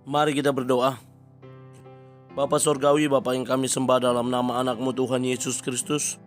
Mari kita berdoa. Bapa Sorgawi, Bapa yang kami sembah dalam nama anak-Mu Tuhan Yesus Kristus,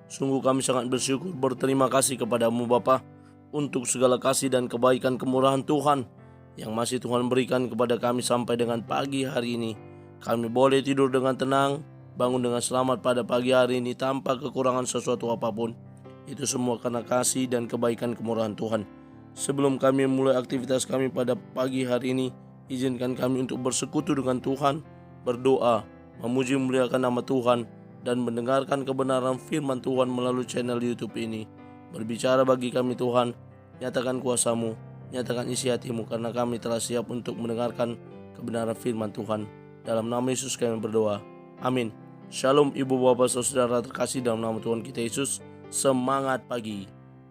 sungguh kami sangat bersyukur, berterima kasih kepadamu Bapa untuk segala kasih dan kebaikan kemurahan Tuhan yang masih Tuhan berikan kepada kami sampai dengan pagi hari ini. Kami boleh tidur dengan tenang, bangun dengan selamat pada pagi hari ini tanpa kekurangan sesuatu apapun. Itu semua karena kasih dan kebaikan kemurahan Tuhan. Sebelum kami mulai aktivitas kami pada pagi hari ini, izinkan kami untuk bersekutu dengan Tuhan, berdoa, memuji memuliakan nama Tuhan, dan mendengarkan kebenaran firman Tuhan melalui channel YouTube ini. Berbicara bagi kami Tuhan, nyatakan kuasa-Mu, nyatakan isi hati-Mu, karena kami telah siap untuk mendengarkan kebenaran firman Tuhan. Dalam nama Yesus kami berdoa, amin. Shalom ibu bapak saudara terkasih dalam nama Tuhan kita Yesus. Semangat pagi.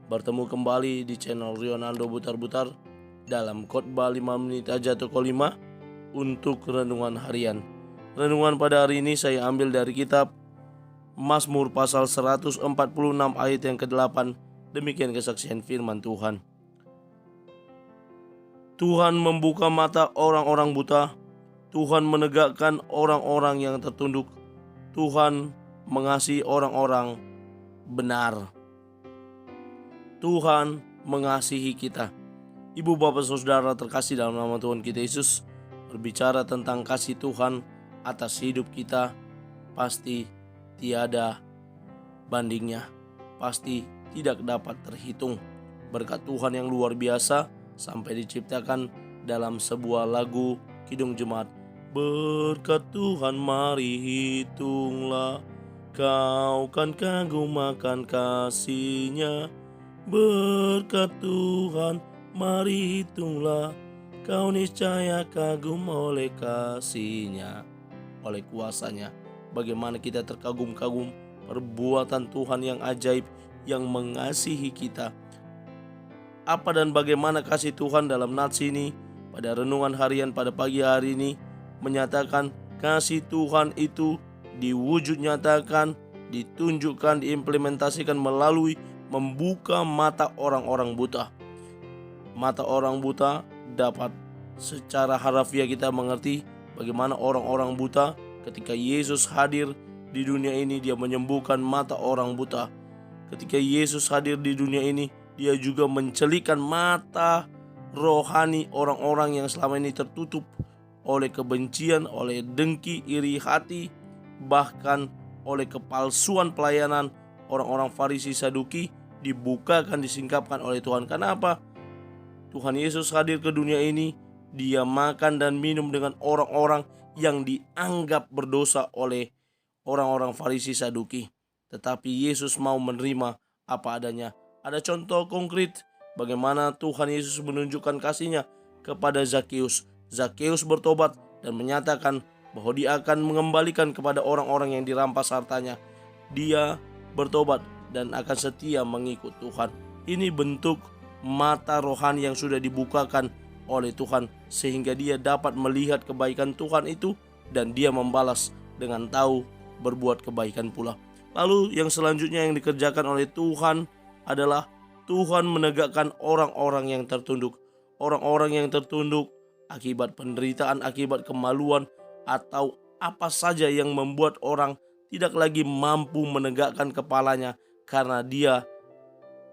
Bertemu kembali di channel Rionaldo Butar-Butar dalam khotbah 5 menit aja toko 5 untuk renungan harian. Renungan pada hari ini saya ambil dari kitab Mazmur pasal 146 ayat yang ke-8. Demikian kesaksian firman Tuhan. Tuhan membuka mata orang-orang buta, Tuhan menegakkan orang-orang yang tertunduk, Tuhan mengasihi orang-orang benar. Tuhan mengasihi kita. Ibu bapak saudara terkasih dalam nama Tuhan kita Yesus, berbicara tentang kasih Tuhan atas hidup kita, pasti tiada bandingnya, pasti tidak dapat terhitung. Berkat Tuhan yang luar biasa sampai diciptakan dalam sebuah lagu Kidung Jemaat. Berkat Tuhan mari hitunglah, kau kan kagum akan kasih-Nya. Berkat Tuhan mari hitunglah, kau niscaya kagum oleh kasih-Nya, oleh kuasa-Nya. Bagaimana kita terkagum-kagum perbuatan Tuhan yang ajaib yang mengasihi kita. Apa dan bagaimana kasih Tuhan dalam nats ini pada renungan harian pada pagi hari ini menyatakan kasih Tuhan itu diwujud nyatakan, ditunjukkan, diimplementasikan melalui membuka mata orang-orang buta. Mata orang buta dapat secara harafiah kita mengerti bagaimana orang-orang buta ketika Yesus hadir di dunia ini, dia menyembuhkan mata orang buta. Ketika Yesus hadir di dunia ini, dia juga mencelikan mata rohani orang-orang yang selama ini tertutup oleh kebencian, oleh dengki, iri hati, bahkan oleh kepalsuan pelayanan. Orang-orang Farisi Saduki dibukakan, disingkapkan oleh Tuhan. Kenapa? Tuhan Yesus hadir ke dunia ini, dia makan dan minum dengan orang-orang yang dianggap berdosa oleh orang-orang Farisi Saduki. Tetapi Yesus mau menerima apa adanya. Ada contoh konkret bagaimana Tuhan Yesus menunjukkan kasih-Nya kepada Zakeus. Zakeus bertobat dan menyatakan bahwa dia akan mengembalikan kepada orang-orang yang dirampas hartanya. Dia bertobat dan akan setia mengikut Tuhan. Ini bentuk mata rohani yang sudah dibukakan oleh Tuhan, sehingga dia dapat melihat kebaikan Tuhan itu dan dia membalas dengan tahu berbuat kebaikan pula. Lalu yang selanjutnya yang dikerjakan oleh Tuhan adalah Tuhan menegakkan orang-orang yang tertunduk. Orang-orang yang tertunduk akibat penderitaan, akibat kemaluan, atau apa saja yang membuat orang tidak lagi mampu menegakkan kepalanya karena dia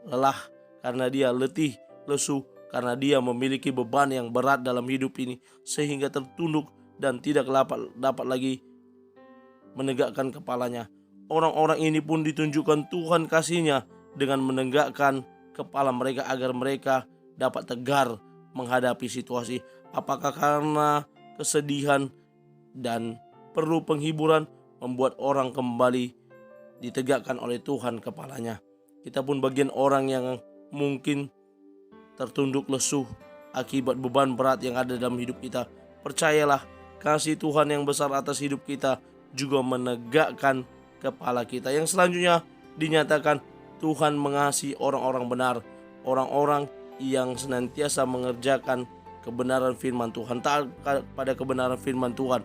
lelah, karena dia letih, lesu, karena dia memiliki beban yang berat dalam hidup ini, sehingga tertunduk dan tidak dapat lagi menegakkan kepalanya. Orang-orang ini pun ditunjukkan Tuhan kasih-Nya dengan menegakkan kepala mereka agar mereka dapat tegar menghadapi situasi. Apakah karena kesedihan dan perlu penghiburan membuat orang kembali ditegakkan oleh Tuhan kepalanya. Kita pun bagian orang yang mungkin tertunduk lesuh akibat beban berat yang ada dalam hidup kita. Percayalah, kasih Tuhan yang besar atas hidup kita juga menegakkan kepala kita. Yang selanjutnya dinyatakan Tuhan mengasihi orang-orang benar, orang-orang yang senantiasa mengerjakan kebenaran firman Tuhan, taat pada kebenaran firman Tuhan.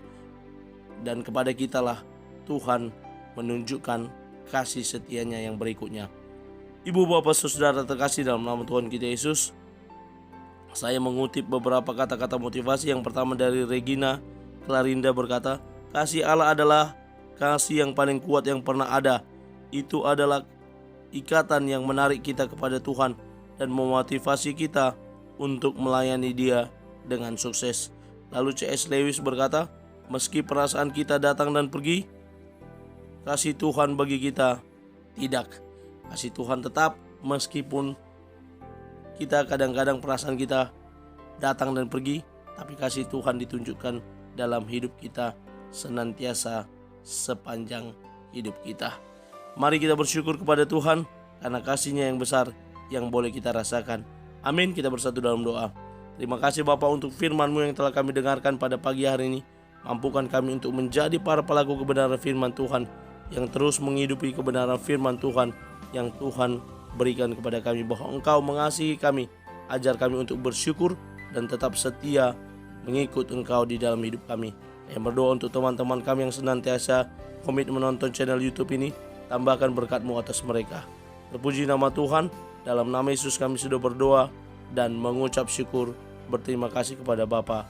Dan kepada kitalah Tuhan menunjukkan kasih setia-Nya yang berikutnya. Ibu bapak saudara terkasih dalam nama Tuhan kita Yesus, Saya mengutip beberapa kata-kata motivasi. Yang pertama dari Regina Clarinda berkata, kasih Allah adalah kasih yang paling kuat yang pernah ada. Itu adalah ikatan yang menarik kita kepada Tuhan dan memotivasi kita untuk melayani Dia dengan sukses. Lalu C.S. Lewis berkata, meski perasaan kita datang dan pergi, kasih Tuhan bagi kita tidak. Kasih Tuhan tetap meskipun kita kadang-kadang perasaan kita datang dan pergi, tapi kasih Tuhan ditunjukkan dalam hidup kita senantiasa sepanjang hidup kita. Mari kita bersyukur kepada Tuhan karena kasih-Nya yang besar yang boleh kita rasakan. Amin. Kita bersatu dalam doa. Terima kasih Bapa untuk firman-Mu yang telah kami dengarkan pada pagi hari ini. Mampukan kami untuk menjadi para pelaku kebenaran firman Tuhan, yang terus menghidupi kebenaran firman Tuhan yang Tuhan berikan kepada kami, bahwa Engkau mengasihi kami. Ajar kami untuk bersyukur dan tetap setia mengikut Engkau di dalam hidup kami. Yang berdoa untuk teman-teman kami yang senantiasa komit menonton channel YouTube ini, tambahkan berkat-Mu atas mereka. Terpuji nama Tuhan. Dalam nama Yesus kami sudah berdoa dan mengucap syukur. Berterima kasih kepada Bapa.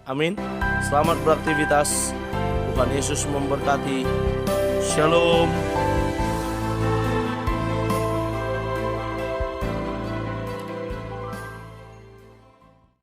Amin. Selamat beraktivitas. Tuhan Yesus memberkati. Shalom.